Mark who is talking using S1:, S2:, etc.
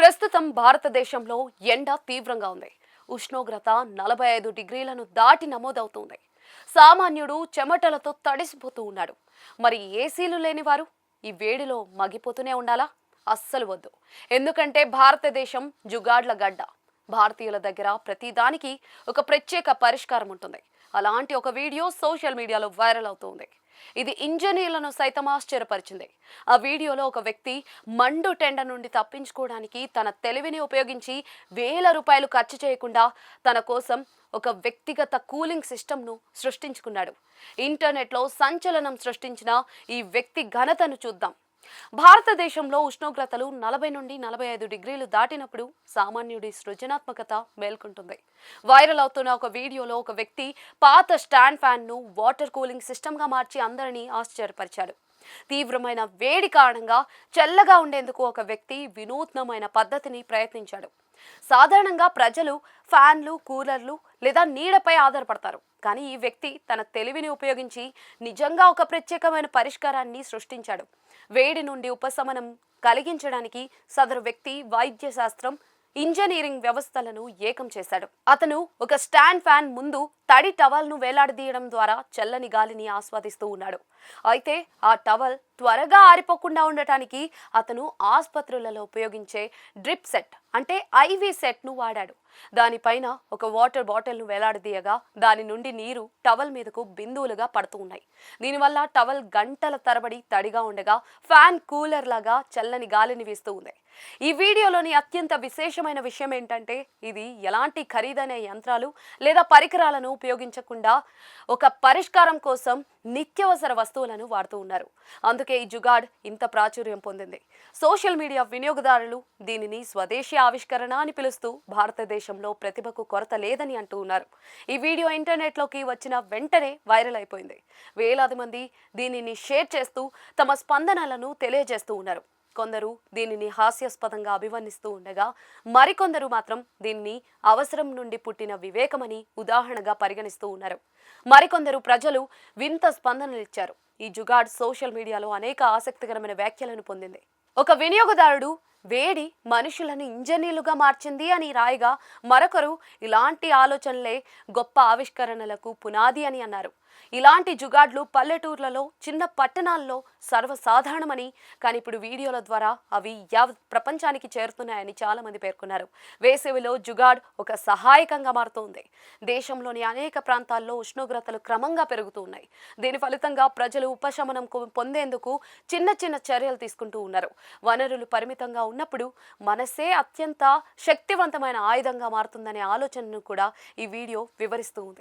S1: ప్రస్తుతం భారతదేశంలో ఎండ తీవ్రంగా ఉంది. ఉష్ణోగ్రత 45 డిగ్రీలను దాటి నమోదవుతుంది. సామాన్యుడు చెమటలతో తడిసిపోతూ ఉన్నాడు. మరి ఏసీలు లేని వారు ఈ వేడిలో మగ్గిపోతూనే ఉండాలా? అస్సలు వద్దు. ఎందుకంటే భారతదేశం జుగాడ్ల గడ్డ. భారతీయుల దగ్గర ప్రతిదానికి ఒక ప్రత్యేక పరిష్కారం ఉంటుంది. అలాంటి ఒక వీడియో సోషల్ మీడియాలో వైరల్ అవుతుంది. ఇది ఇంజనీర్లను సైతం ఆశ్చర్యపరిచింది. ఆ వీడియోలో ఒక వ్యక్తి మండు టెండ నుండి తప్పించుకోవడానికి తన తెలివిని ఉపయోగించి వేల రూపాయలు ఖర్చు చేయకుండా తన కోసం ఒక వ్యక్తిగత కూలింగ్ సిస్టమ్ను సృష్టించుకున్నాడు. ఇంటర్నెట్లో సంచలనం సృష్టించిన ఈ వ్యక్తి ఘనతను చూద్దాం. భారతదేశంలో ఉష్ణోగ్రతలు 40 నుండి 45 డిగ్రీలు దాటినప్పుడు సామాన్యుడి సృజనాత్మకత మేల్కొంటుంది. వైరల్ అవుతున్న ఒక వీడియోలో ఒక వ్యక్తి పాత స్టాండ్ ఫ్యాన్ను వాటర్ కూలింగ్ సిస్టమ్గా మార్చి అందరినీ ఆశ్చర్యపరిచాడు. తీవ్రమైన వేడి కారణంగా చల్లగా ఉండేందుకు ఒక వ్యక్తి వినూత్నమైన పద్ధతిని ప్రయత్నించాడు. సాధారణంగా ప్రజలు ఫ్యాన్లు, కూలర్లు లేదా నీడపై ఆధారపడతారు. కానీ ఈ వ్యక్తి తన తెలివిని ఉపయోగించి నిజంగా ఒక ప్రత్యేకమైన పరిష్కారాన్ని సృష్టించాడు. వేడి నుండి ఉపశమనం కలిగించడానికి సదరు వ్యక్తి వైద్య శాస్త్రం, ఇంజనీరింగ్ వ్యవస్థలను ఏకం చేశాడు. అతను ఒక స్టాండ్ ఫ్యాన్ ముందు తడి టవల్ను వేలాడదీయడం ద్వారా చల్లని గాలిని ఆస్వాదిస్తూ ఉన్నాడు. అయితే ఆ టవల్ త్వరగా ఆరిపోకుండా ఉండటానికి అతను ఆసుపత్రులలో ఉపయోగించే డ్రిప్ సెట్ అంటే ఐవి సెట్ను వాడాడు. దానిపైన ఒక వాటర్ బాటిల్ను వేలాడదీయగా దాని నుండి నీరు టవల్ మీదకు బిందువులుగా పడుతూ ఉన్నాయి. దీనివల్ల టవల్ గంటల తరబడి తడిగా ఉండగా ఫ్యాన్ కూలర్ లాగా చల్లని గాలిని వీస్తూ ఉంది. ఈ వీడియోలోని అత్యంత విశేషమైన విషయం ఏంటంటే ఇది ఎలాంటి ఖరీదైన యంత్రాలు లేదా పరికరాలను ఉపయోగించకుండా ఒక పరిష్కారం కోసం నిత్యావసర వస్తువులను వాడుతూ ఉన్నారు. అందుకే ఈ జుగాడ్ ఇంత ప్రాచుర్యం పొందింది. సోషల్ మీడియా వినియోగదారులు దీనిని స్వదేశీ ఆవిష్కరణ అని పిలుస్తూ భారతదేశంలో ప్రతిభకు కొరత లేదని అంటూ ఉన్నారు. ఈ వీడియో ఇంటర్నెట్లోకి వచ్చిన వెంటనే వైరల్ అయిపోయింది. వేలాది మంది దీనిని షేర్ చేస్తూ తమ స్పందనలను తెలియజేస్తూ ఉన్నారు. కొందరు దీనిని హాస్యాస్పదంగా అభివర్ణిస్తూ ఉండగా మరికొందరు మాత్రం దీన్ని అవసరం నుండి పుట్టిన వివేకమని ఉదాహరణగా పరిగణిస్తూ ఉన్నారు. మరికొందరు ప్రజలు వింత స్పందనలు ఇచ్చారు. ఈ జుగాడ్ సోషల్ మీడియాలో అనేక ఆసక్తికరమైన వ్యాఖ్యలను పొందింది. ఒక వినియోగదారుడు వేడి మనుషులను ఇంజనీర్లుగా మార్చింది అని రాయగా మరొకరు ఇలాంటి ఆలోచనలే గొప్ప ఆవిష్కరణలకు పునాది అని అన్నారు. ఇలాంటి జుగాడ్లు పల్లెటూర్లలో, చిన్న పట్టణాల్లో సర్వసాధారణమని, కానీ ఇప్పుడు వీడియోల ద్వారా అవి యావత్ ప్రపంచానికి చేరుతున్నాయని చాలా మంది పేర్కొన్నారు. వేసవిలో జుగాడ్ ఒక సహాయకంగా మారుతోంది. దేశంలోని అనేక ప్రాంతాల్లో ఉష్ణోగ్రతలు క్రమంగా పెరుగుతూ ఉన్నాయి. దీని ఫలితంగా ప్రజలు ఉపశమనం పొందేందుకు చిన్న చిన్న చర్యలు తీసుకుంటూ ఉన్నారు. వనరులు పరిమితంగా ఉన్నప్పుడు మనసే అత్యంత శక్తివంతమైన ఆయుధంగా మారుతుందనే ఆలోచనను కూడా ఈ వీడియో వివరిస్తూ ఉంది.